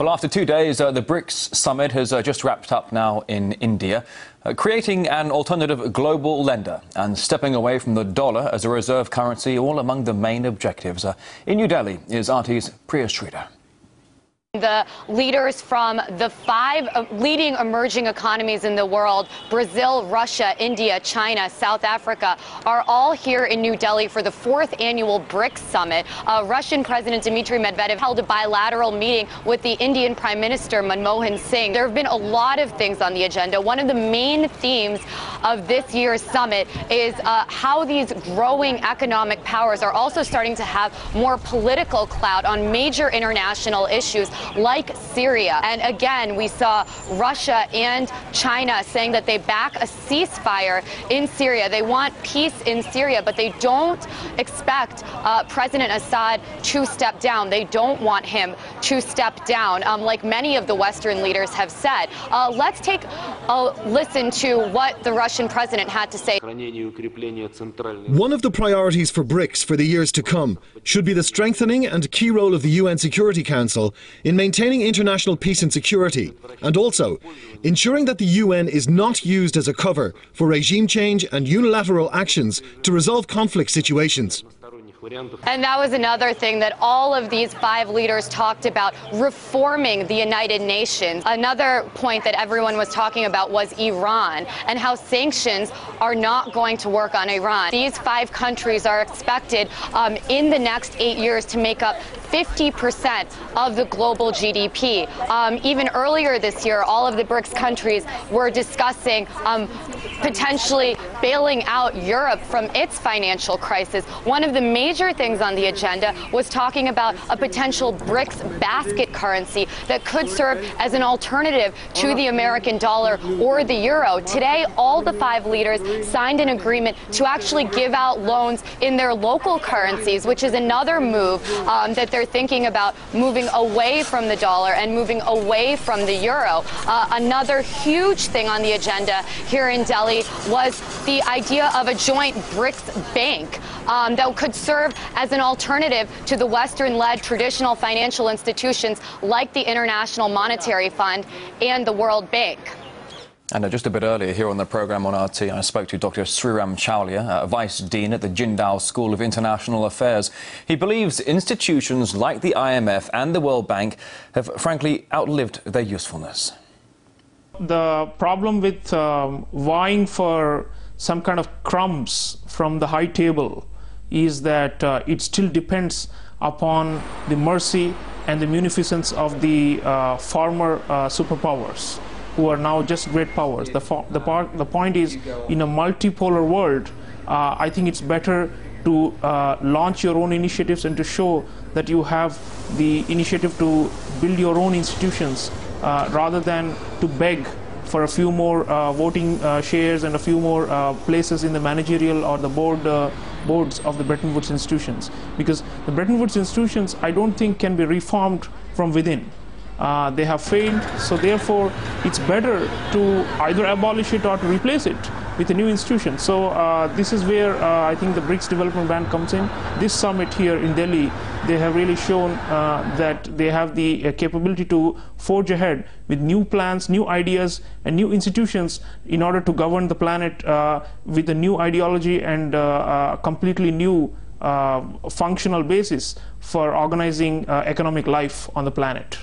Well, after 2 days, the BRICS summit has just wrapped up now in India, creating an alternative global lender and stepping away from the dollar as a reserve currency, all among the main objectives. In New Delhi is RT's Priya Sridhar. The leaders from the 5 leading emerging economies in the world, Brazil, Russia, India, China, South Africa, are all here in New Delhi for the 4th annual BRICS summit. Russian President Dmitry Medvedev held a bilateral meeting with the Indian Prime Minister Manmohan Singh. There have been a lot of things on the agenda. One of the main themes of this year's summit is how these growing economic powers are also starting to have more political clout on major international issues like Syria. And again, we saw Russia and China saying that they back a ceasefire in Syria. They want peace in Syria, but they don't expect President Assad to step down. They don't want him to step down, like many of the Western leaders have said. Let's take a listen to what the Russian president had to say. One of the priorities for BRICS for the years to come should be the strengthening and key role of the UN Security Council in maintaining international peace and security, and also ensuring that the UN is not used as a cover for regime change and unilateral actions to resolve conflict situations. And that was another thing that all of these 5 leaders talked about, reforming the United Nations. Another point that everyone was talking about was Iran and how sanctions are not going to work on Iran. These 5 countries are expected in the next 8 years to make up 50% of the global GDP. Even earlier this year, all of the BRICS countries were discussing potentially bailing out Europe from its financial crisis. One of the major things on the agenda was talking about a potential BRICS basket currency that could serve as an alternative to the American dollar or the euro. Today, all the 5 leaders signed an agreement to actually give out loans in their local currencies, which is another move that they're thinking about, moving away from the dollar and moving away from the euro. Another huge thing on the agenda here in Delhi was the idea of a joint BRICS bank that could serve as an alternative to the Western-led traditional financial institutions like the International Monetary Fund and the World Bank. And just a bit earlier here on the programme on RT, I spoke to Dr. Sriram Chawlia, Vice Dean at the Jindal School of International Affairs. He believes institutions like the IMF and the World Bank have frankly outlived their usefulness. The problem with vying for some kind of crumbs from the high table is that it still depends upon the mercy and the munificence of the former superpowers, who are now just great powers. The point is, in a multipolar world, I think it's better to launch your own initiatives and to show that you have the initiative to build your own institutions rather than to beg for a few more voting shares and a few more places in the managerial or the boards of the Bretton Woods institutions. Because the Bretton Woods institutions, I don't think, can be reformed from within. They have failed, so therefore it's better to either abolish it or to replace it with a new institution. So this is where I think the BRICS Development Bank comes in. This summit here in Delhi, they have really shown that they have the capability to forge ahead with new plans, new ideas and new institutions in order to govern the planet with a new ideology and a completely new functional basis for organizing economic life on the planet.